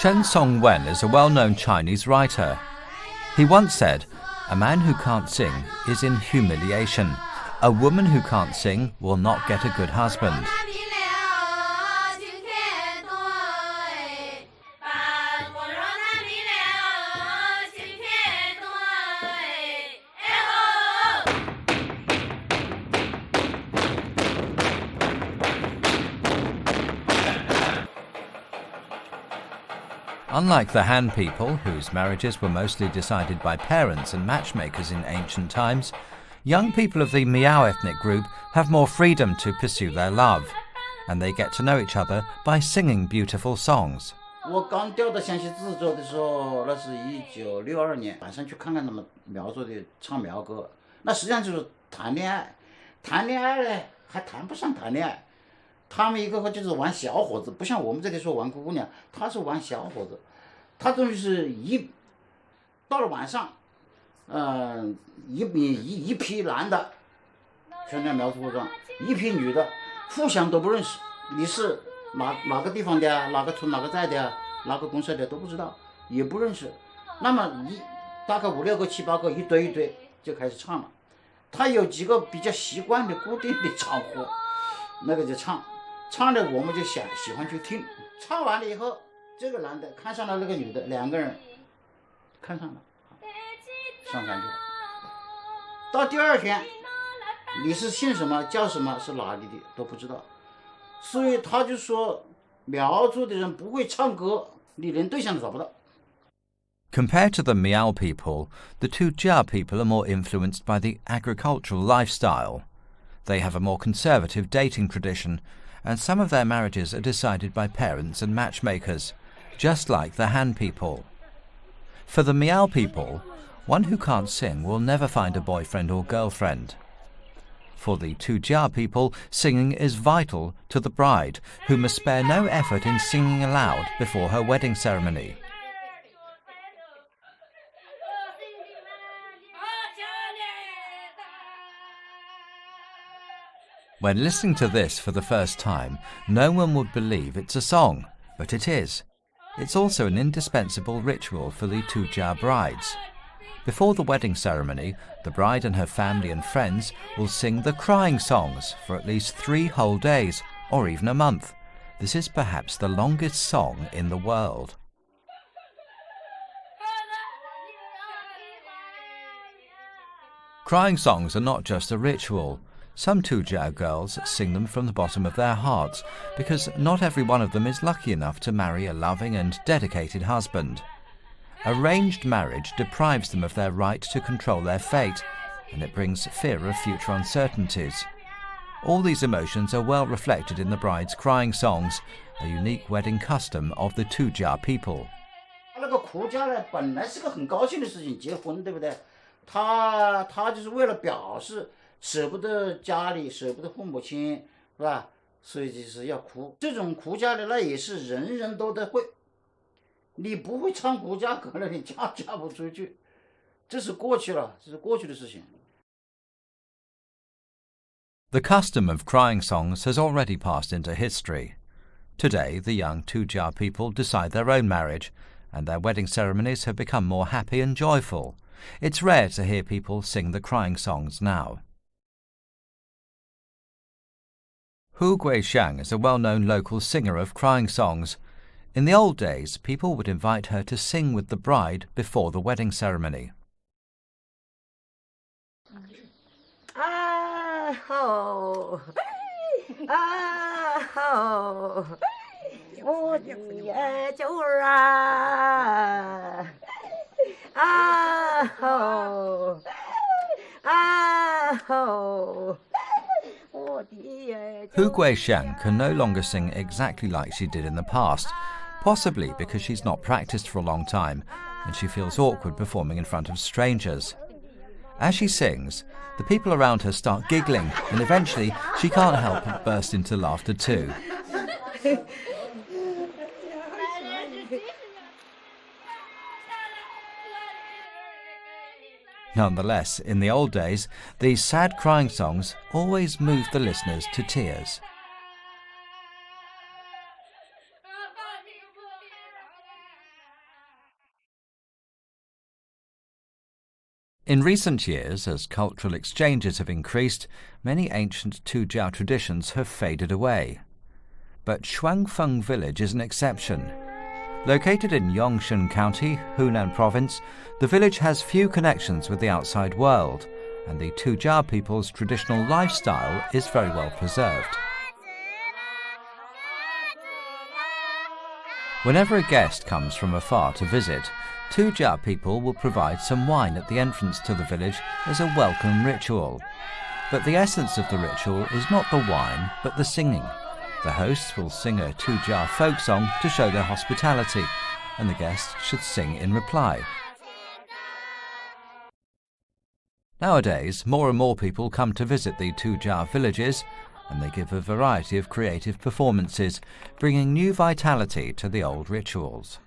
Shen Songwen is a well-known Chinese writer. He once said, "A man who can't sing is in humiliation. A woman who can't sing will not get a good husband." Unlike the Han people, whose marriages were mostly decided by parents and matchmakers in ancient times, young people of the Miao ethnic group have more freedom to pursue their love, and they get to know each other by singing beautiful songs. 我刚调到湘西自州的时候，那是1962年，晚上去看看他们苗族的唱苗歌，那实际上就是谈恋爱。谈恋爱呢，还谈不上谈恋爱。他们一个就是玩小伙子，不像我们这里说玩姑娘，他是玩小伙子。他终于是到了晚上，一批男的，全在苗族服装，一批女的，互相都不认识。你是哪个地方的啊？哪个村哪个寨的啊？哪个公社的都不知道，也不认识。那么大概5、6个、7、8个，一堆就开始唱了。他有几个比较习惯的固定的场合，那个就唱的我们就喜欢去听。唱完了以后，这个男的看上了那个女的，2个人看上了，上山去了。到第2天，你是姓什么叫什么是哪里的都不知道，所以他就说苗族的人不会唱歌，你连对象都找不到。Compared to the Miao people, the tujia people are more influenced by the agricultural lifestyle. They have a more conservative dating tradition, and some of their marriages are decided by parents and matchmakers, just like the Han people. For the Miao people, one who can't sing will never find a boyfriend or girlfriend. For the tujia people, singing is vital to the bride, who must spare no effort in singing aloud before her wedding ceremony. When listening to this for the first time, no one would believe it's a song, but it is. It's also an indispensable ritual for the tujia brides. Before the wedding ceremony, the bride and her family and friends will sing the crying songs for at least 3 whole days, or even a month. This is perhaps the longest song in the world. Crying songs are not just a ritual. Some tujia girls sing them from the bottom of their hearts, because not every one of them is lucky enough to marry a loving and dedicated husband. Arranged marriage deprives them of their right to control their fate, and it brings fear of future uncertainties. All these emotions are well reflected in the bride's crying songs, a unique wedding custom of the tujia people. 那个哭家呢，本来是个很高兴的事情，结婚对不对？他就是为了表示舍不得家里，舍不得父母亲，是吧？所以就是要哭。这种哭家的那也是人人都得会。你不会唱哭家歌了，你嫁不出去，这是过去了，这是过去的事情。The custom of crying songs has already passed into history. Today, the young tujia people decide their own marriage, and their wedding ceremonies have become more happy and joyful. It's rare to hear people sing the crying songs now. Hu Guixiang is a well-known local singer of crying songs. In the old days, people would invite her to sing with the bride before the wedding ceremony. 我的九儿啊，啊吼，啊吼。Hu Guixiang can no longer sing exactly like she did in the past, possibly because she's not practiced for a long time and she feels awkward performing in front of strangers. As she sings, the people around her start giggling and eventually she can't help but burst into laughter too. Nonetheless, in the old days, these sad crying songs always moved the listeners to tears. In recent years, as cultural exchanges have increased, many ancient tujia traditions have faded away. But Shuangfeng village is an exception. Located in Yongshun County, Hunan Province, the village has few connections with the outside world, and the tujia people's traditional lifestyle is very well preserved. Whenever a guest comes from afar to visit, tujia people will provide some wine at the entrance to the village as a welcome ritual. But the essence of the ritual is not the wine, but the singing. The hosts will sing a tujia folk song to show their hospitality, and the guests should sing in reply. Nowadays, more and more people come to visit the tujia villages, and they give a variety of creative performances, bringing new vitality to the old rituals.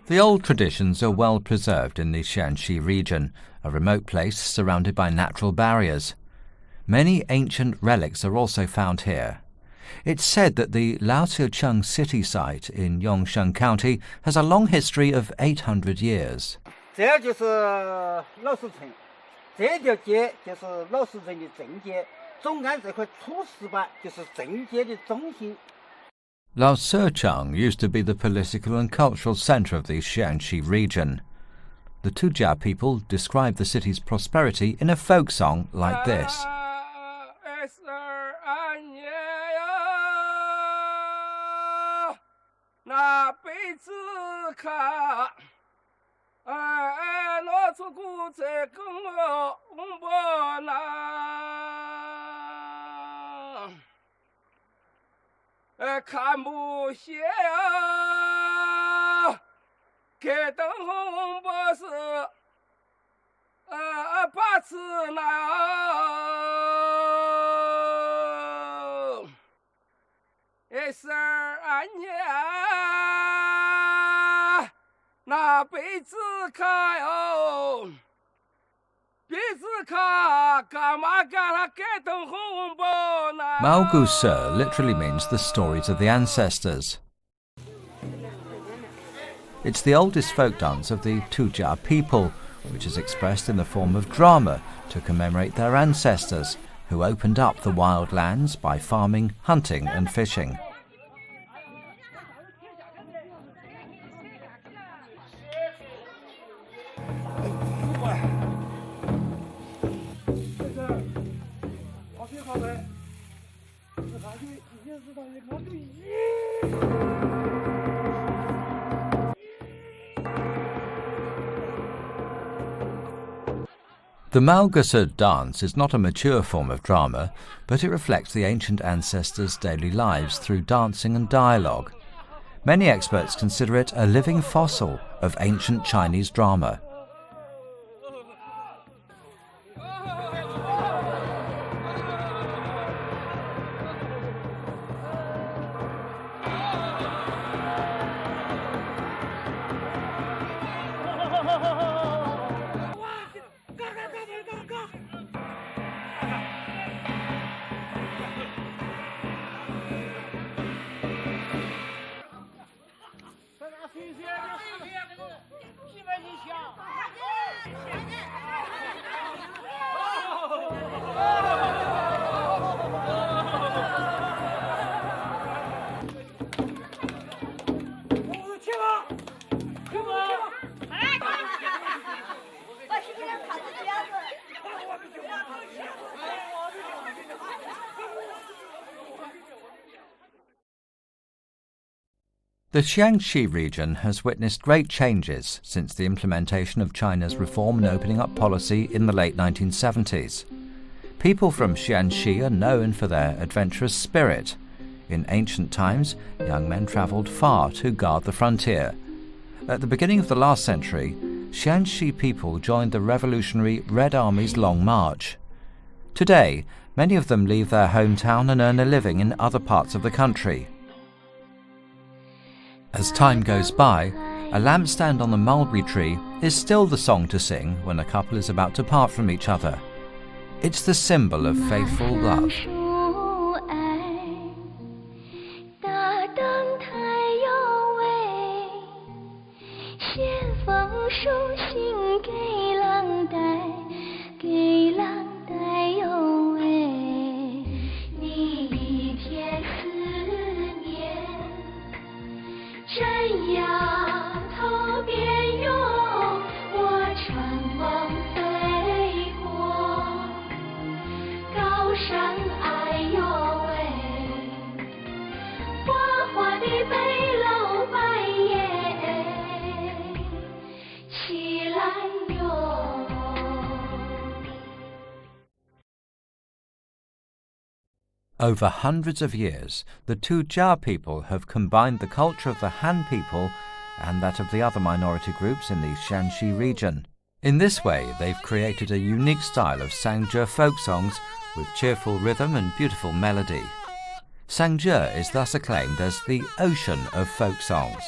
The old traditions are well preserved in the Xiangxi region, a remote place surrounded by natural barriers. Many ancient relics are also found here. It's said that the Laozicheng city site in Yongshun County has a long history of 800 years. 这就是老石城，这条街就是老石城的正街，总安这块土石板就是正街的中心。 Laozicheng used to be the political and cultural centre of the Xiangxi region. The Tujia people describe the city's prosperity in a folk song like this. Miao literally means the stories of the ancestors. It's the oldest folk dance of the Tujia people, which is expressed in the form of drama to commemorate their ancestors, who opened up the wild lands by farming, hunting and fishing. The Miao dance is not a mature form of drama, but it reflects the ancient ancestors' daily lives through dancing and dialogue. Many experts consider it a living fossil of ancient Chinese drama. The Xiangxi region has witnessed great changes since the implementation of China's reform and opening up policy in the late 1970s. People from Xiangxi are known for their adventurous spirit. In ancient times, young men travelled far to guard the frontier. At the beginning of the last century, Xiangxi people joined the revolutionary Red Army's Long March. Today, many of them leave their hometown and earn a living in other parts of the country. As time goes by, a lampstand on the mulberry tree is still the song to sing when a couple is about to part from each other. It's the symbol of faithful love. Over hundreds of years, the Tujia people have combined the culture of the Han people and that of the other minority groups in the Xiangxi region. In this way, they've created a unique style of Xiangxi folk songs with cheerful rhythm and beautiful melody. Xiangxi is thus acclaimed as the ocean of folk songs.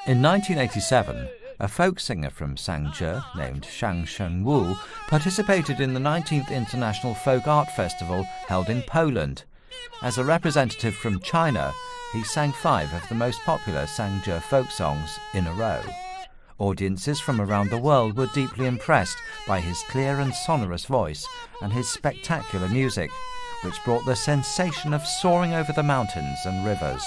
In 1987, a folk singer from Xiangxi named Xiangxi participated in the 19th International Folk Art Festival held in Poland. As a representative from China, he sang 5 of the most popular Xiangxi folk songs in a row. Audiences from around the world were deeply impressed by his clear and sonorous voice and his spectacular music, which brought the sensation of soaring over the mountains and rivers.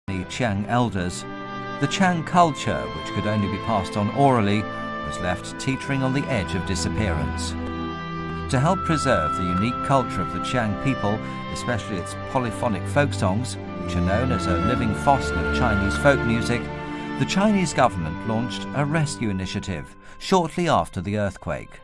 The Qiang elders, the Qiang culture, which could only be passed on orally, was left teetering on the edge of disappearance. To help preserve the unique culture of the Qiang people, especially its polyphonic folk songs, which are known as a living fossil of Chinese folk music, the Chinese government launched a rescue initiative shortly after the earthquake.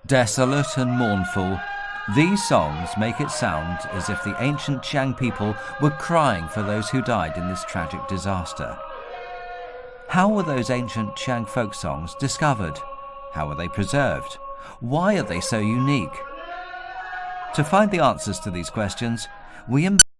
Desolate and mournful, these songs make it sound as if the ancient Xiang people were crying for those who died in this tragic disaster. How were those ancient Xiang folk songs discovered? How are they preserved? Why are they so unique? To find the answers to these questions, we